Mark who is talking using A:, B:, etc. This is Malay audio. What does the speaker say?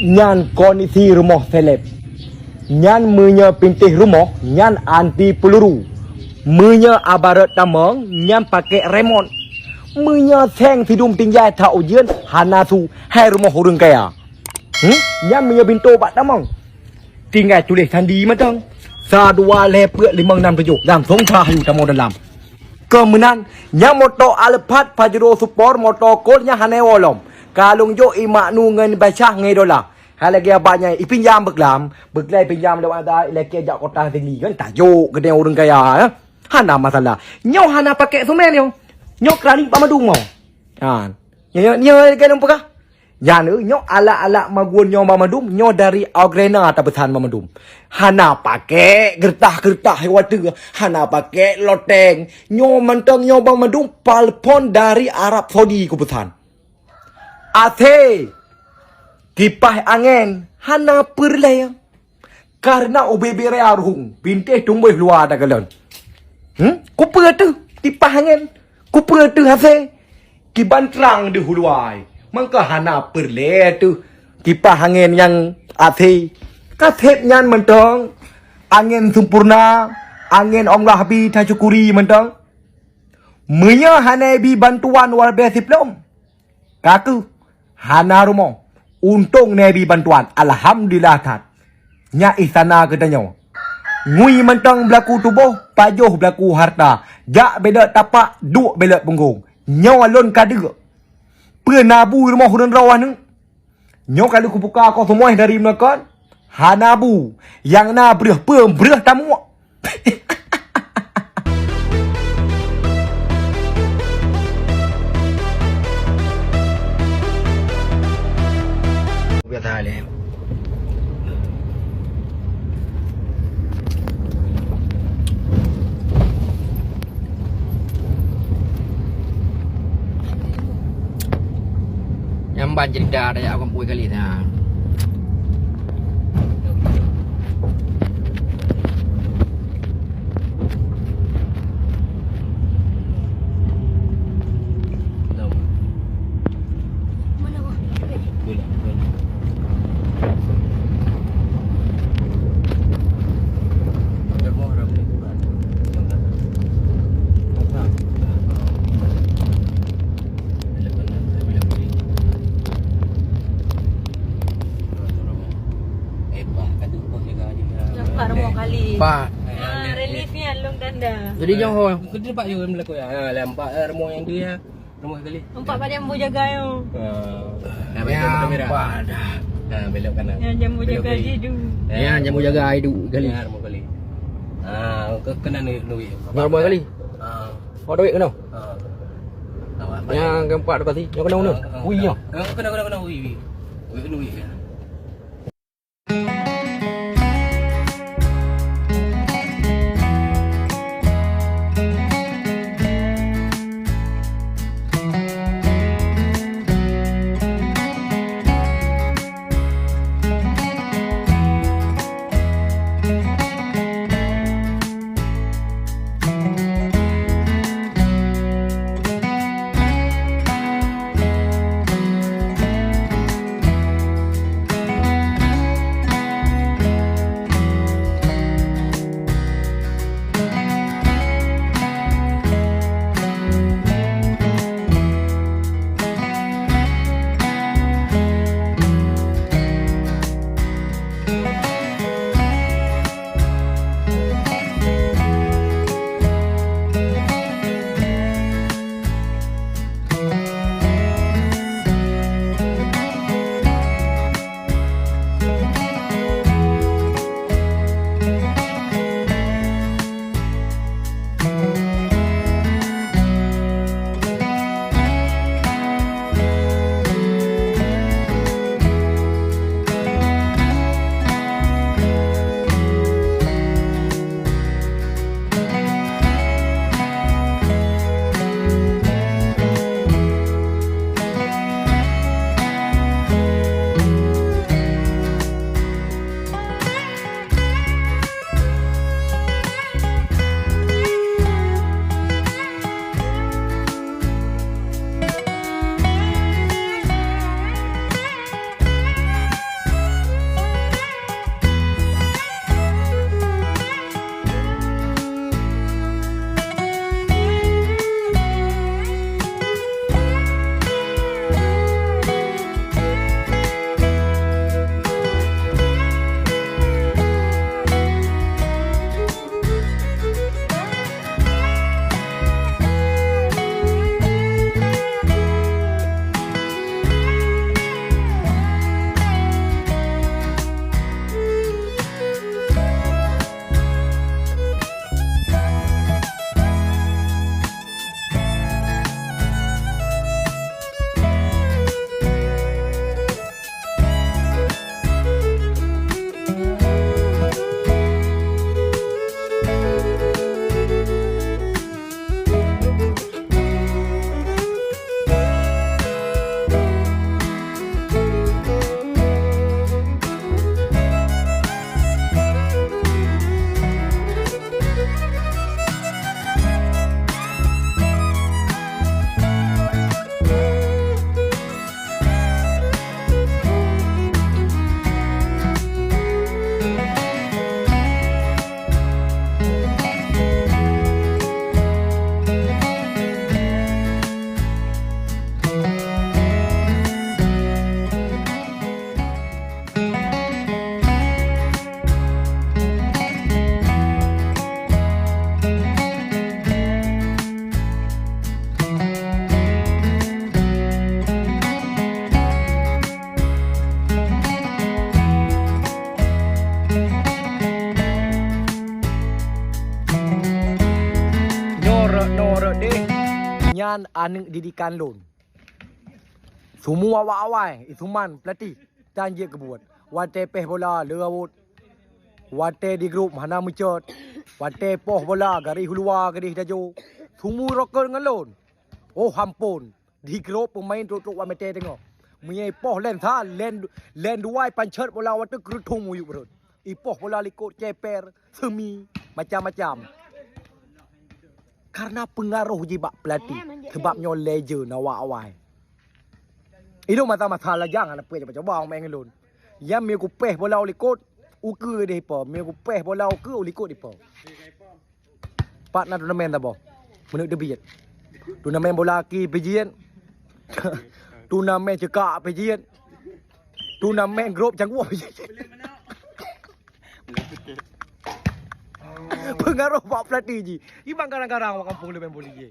A: nyan kondisi rumah seleb. Nyan munya pintih rumah, nyan anti peluru. Munya abarat tamang, nyan pakai remote. Munya seng hidung tinggi tak ujian, hana tu, hai rumah orang kaya. Nyan munya bintu pak tamang. Tinggal tulis sandi matang. Sadua lepek 567 dalam songkah yu tamang dalam. Kemudian, nyan motor Alphard Pajero Sport motor kolnya hane wolom. Kalung jo imak nu ngen baca $2. Hal lagi abangnya ipinjam beklai pinjam lewat ada laki ajak kota tinggi kan tajuk gede orang kaya ya. Hana masalah. Nyo hana pakai sumen yo. Nyo kerani pamadung mau. Han. Nyo kan nampak kah? Jangan nyo ala magun nyo pamadum nyo dari Agrena atau pesan pamadum. Hana pakai gertah hewatu. Hana pakai loteng. Nyo mentang nyo pamadum palpon dari Arab Saudi ku pesan. Ate kipas angin hana perlay karena OBB rearhung bintih tumbuh luar dah galon. Kuper tu kipas angin kuper tu hase kibantrang di huluai mangka hana perlay tu kipas angin yang ate kathet nyan mentong angin sempurna angin Allah bi tajukuri mentong munya hana bi bantuan luar biasa belum kaku hana rumah untung Nabi bantuan. Alhamdulillah kat. Nya istana katanya. Ngui mentang berlaku tubuh, pajuh berlaku harta. Jak bela tapak, duk bela punggung. Nyaw alun kada. Penabu rumah hudan rawah ni. Nyaw kalau ku buka kau semua dari melakukan. Hanabu. Yang na berah tamu. Tali. Yang banjir dah ada aku puai kali dah. Pak.
B: Reliefnya long tanda.
A: Jadi jangan
C: Kita pak yo melaku ya. Lempak rumah yang dia. Rumah kali.
B: Empat pada jambu jaga yo.
C: Nah, belok kamera. Nah, belok kanan.
B: Yang jambu jaga hidu.
A: ya jamu jaga hidup kali.
C: Ya, rumah kali. Ke kanan ni duit.
A: Rumah kali. Kau duit kena.
C: Awak.
A: Yang keempat dekat sini. Yang kena mana? Wui nya.
C: Kena ui. Ui duit.
A: nyan aning didikan lon. Semua awal-awal isuman pelatih tanjik kebuat. Wate peh bola lerawut. Wate di grup mana mencot. Wate poh bola garis luar garis daju. Semua rokol dengan lon. Oh hampun. Di grup pemain tuk-tuk wa mete tengok. Menyai poh len tha len duai pancet bola wate kerutung muyuk berut. Ipoh bola likut ceper semi macam-macam. Karena pengaruh jibak pelatih. Sebabnya legend awal-awal. Itu mata-mata lah jangan apa je coba main ngelun. Yang mi ku peh bola likut uke deh pa. Mi ku peh bola uke likut depa. Partner turnamen ta boh. Menuk debit. Turnamen bola ki pejian. Turnamen cekak pejian. Turnamen grup jangguah pejian. Pengaruh pak pelatih ji. Ibang kadang-kadang orang kampung le main bola je.